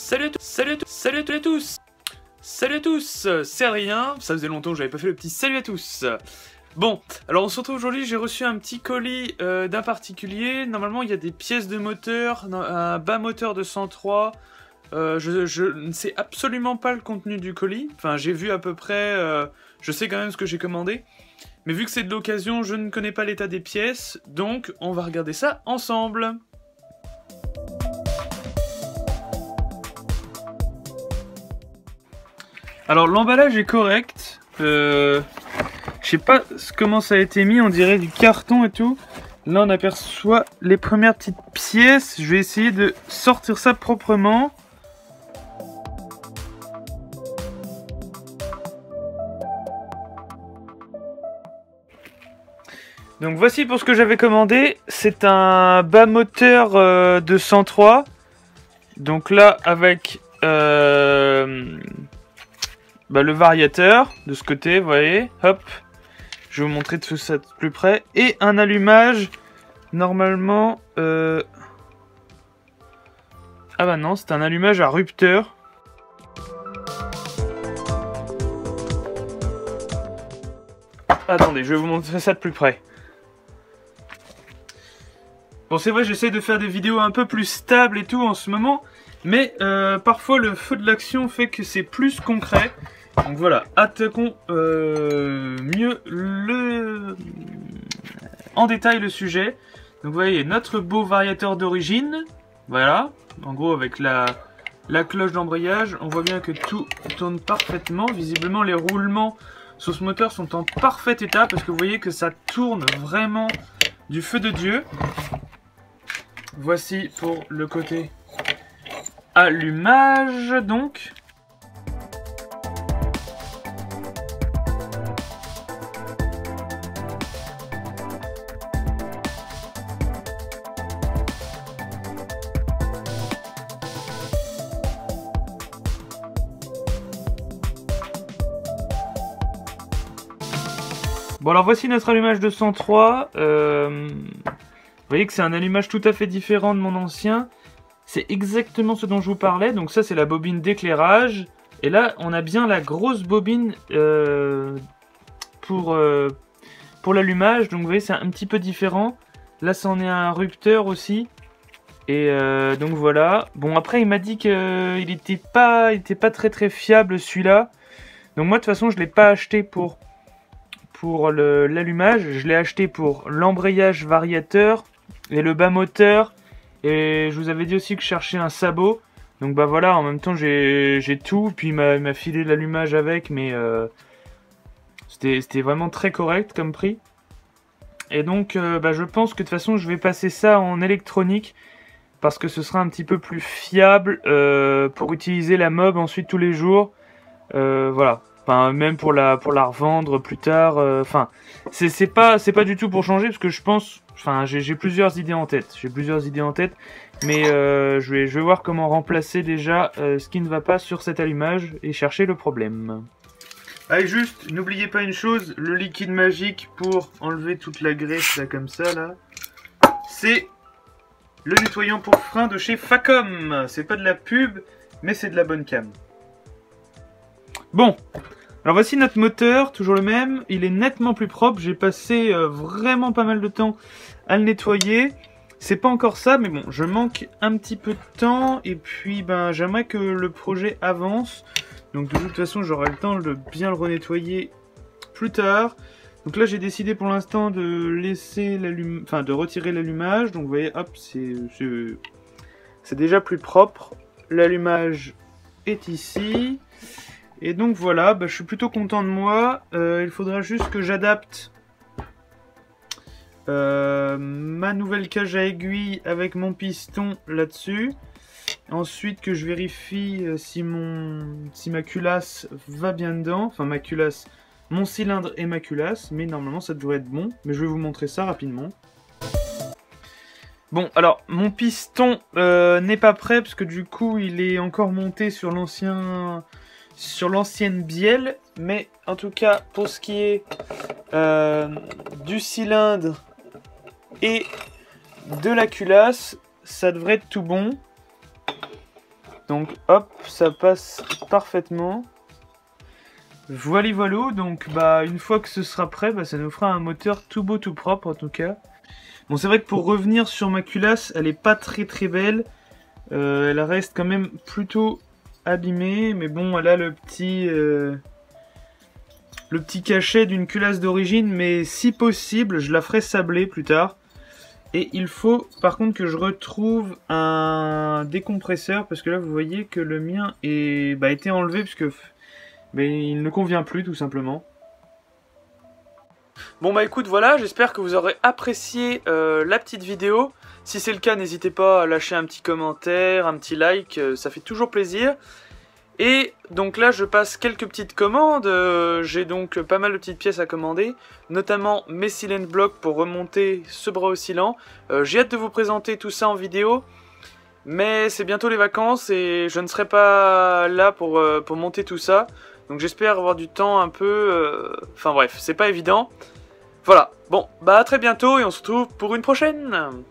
Salut à tous, c'est Adrien, ça faisait longtemps que j'avais pas fait le petit salut à tous. Bon, alors on se retrouve aujourd'hui, j'ai reçu un petit colis d'un particulier. Normalement il y a des pièces de moteur, un bas moteur de 103. Je ne sais absolument pas le contenu du colis, enfin j'ai vu à peu près, je sais quand même ce que j'ai commandé. Mais vu que c'est de l'occasion, je ne connais pas l'état des pièces, donc on va regarder ça ensemble. Alors l'emballage est correct, je sais pas comment ça a été mis, on dirait du carton et tout. Là on aperçoit les premières petites pièces, je vais essayer de sortir ça proprement. Donc voici pour ce que j'avais commandé, c'est un bas moteur de 103. Donc là avec le variateur de ce côté, vous voyez, hop, je vais vous montrer tout ça de plus près, et un allumage, normalement, ah bah non, c'est un allumage à rupteur. Attendez, je vais vous montrer ça de plus près. Bon, c'est vrai, j'essaie de faire des vidéos un peu plus stables et tout en ce moment, mais parfois le feu de l'action fait que c'est plus concret. Donc voilà, attaquons mieux en détail le sujet. Donc vous voyez, notre beau variateur d'origine, voilà, en gros avec la cloche d'embrayage, on voit bien que tout tourne parfaitement. Visiblement les roulements sur ce moteur sont en parfait état, parce que vous voyez que ça tourne vraiment du feu de Dieu. Voici pour le côté allumage, donc. Bon alors voici notre allumage de 103, vous voyez que c'est un allumage tout à fait différent de mon ancien, c'est exactement ce dont je vous parlais, donc ça c'est la bobine d'éclairage, et là on a bien la grosse bobine pour l'allumage, donc vous voyez c'est un petit peu différent, là c'en est un rupteur aussi, et donc voilà. Bon après il m'a dit qu'il était pas très fiable celui-là, donc moi de toute façon je l'ai pas acheté pour l'allumage, je l'ai acheté pour l'embrayage variateur et le bas moteur, et je vous avais dit aussi que je cherchais un sabot, donc bah voilà, en même temps j'ai tout, puis il m'a filé l'allumage avec, mais c'était vraiment très correct comme prix, et donc je pense que de toute façon je vais passer ça en électronique, parce que ce sera un petit peu plus fiable pour utiliser la mob ensuite tous les jours, voilà. Enfin, même pour la revendre plus tard. Enfin, c'est pas du tout pour changer, parce que je pense. Enfin, j'ai plusieurs idées en tête. Mais je vais voir comment remplacer déjà ce qui ne va pas sur cet allumage et chercher le problème. Allez, juste, n'oubliez pas une chose, le liquide magique pour enlever toute la graisse là comme ça là, c'est le nettoyant pour frein de chez Facom. C'est pas de la pub, mais c'est de la bonne cam. Bon, alors voici notre moteur, toujours le même, il est nettement plus propre, j'ai passé vraiment pas mal de temps à le nettoyer. C'est pas encore ça, mais bon, je manque un petit peu de temps, et puis j'aimerais que le projet avance, donc de toute façon j'aurai le temps de bien le renettoyer plus tard. Donc là j'ai décidé pour l'instant de laisser de retirer l'allumage, donc vous voyez, hop, c'est déjà plus propre, l'allumage est ici. Et donc voilà, je suis plutôt content de moi. Il faudra juste que j'adapte ma nouvelle cage à aiguille avec mon piston là-dessus. Ensuite que je vérifie si ma culasse va bien dedans. Enfin ma culasse, mon cylindre et ma culasse. Mais normalement ça devrait être bon. Mais je vais vous montrer ça rapidement. Bon alors mon piston n'est pas prêt, parce que du coup il est encore monté sur l'ancienne bielle, mais en tout cas pour ce qui est du cylindre et de la culasse, ça devrait être tout bon. Donc hop, ça passe parfaitement. Voilà, voilà, donc bah une fois que ce sera prêt, bah, ça nous fera un moteur tout beau tout propre en tout cas. Bon, c'est vrai que pour revenir sur ma culasse, elle est pas très belle. Elle reste quand même plutôt abîmée, mais bon, elle a le petit cachet d'une culasse d'origine, mais si possible, je la ferai sabler plus tard. Et il faut par contre que je retrouve un décompresseur, parce que là vous voyez que le mien est, a été enlevé, puisque il ne convient plus tout simplement. Bon bah écoute, voilà, j'espère que vous aurez apprécié la petite vidéo. Si c'est le cas, n'hésitez pas à lâcher un petit commentaire, un petit like, ça fait toujours plaisir. Et donc là, je passe quelques petites commandes. J'ai donc pas mal de petites pièces à commander, notamment mes silent blocks pour remonter ce bras oscillant. J'ai hâte de vous présenter tout ça en vidéo, mais c'est bientôt les vacances et je ne serai pas là pour monter tout ça. Donc j'espère avoir du temps un peu... Enfin bref, c'est pas évident. Voilà, bon, bah à très bientôt et on se retrouve pour une prochaine.